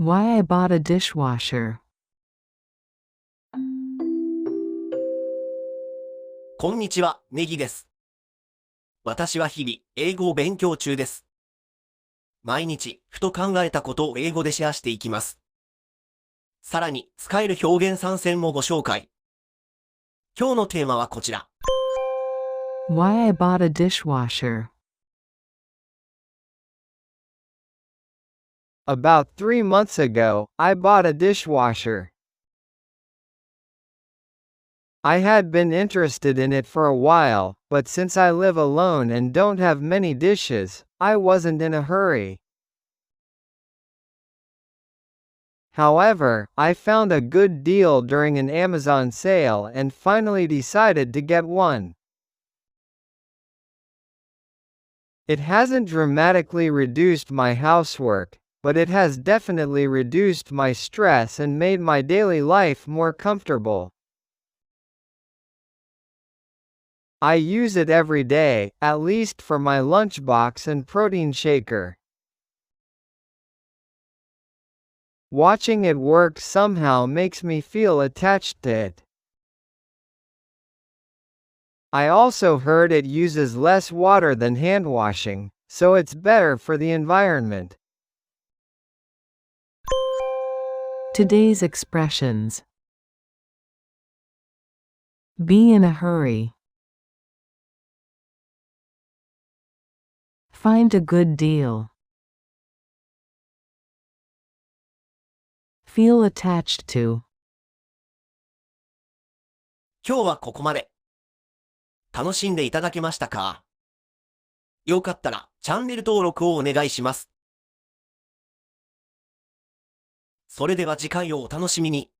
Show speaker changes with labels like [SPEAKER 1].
[SPEAKER 1] Why I bought a dishwasher.
[SPEAKER 2] こんにちは、ネギです。私は日々、英語を勉強中です。毎日、ふと考えたことを英語でシェアしていきます。さらに、使える表現3選もご紹介。今日のテーマはこちら。
[SPEAKER 1] Why I bought a dishwasher.
[SPEAKER 3] About 3 months ago, I bought a dishwasher. I had been interested in it for a while, but since I live alone and don't have many dishes, I wasn't in a hurry. However, I found a good deal during an Amazon sale and finally decided to get one. It hasn't dramatically reduced my housework, but it has definitely reduced my stress and made my daily life more comfortable. I use it every day, at least for my lunchbox and protein shaker. Watching it work somehow makes me feel attached to it. I also heard it uses less water than hand washing, so it's better for the environment.
[SPEAKER 1] Today's expressions. Be in a hurry. Find a good deal. Feel attached to.
[SPEAKER 2] 今日はここまで。楽しんでいただけましたか？よかったら、チャンネル登録をお願いします。それでは次回をお楽しみに。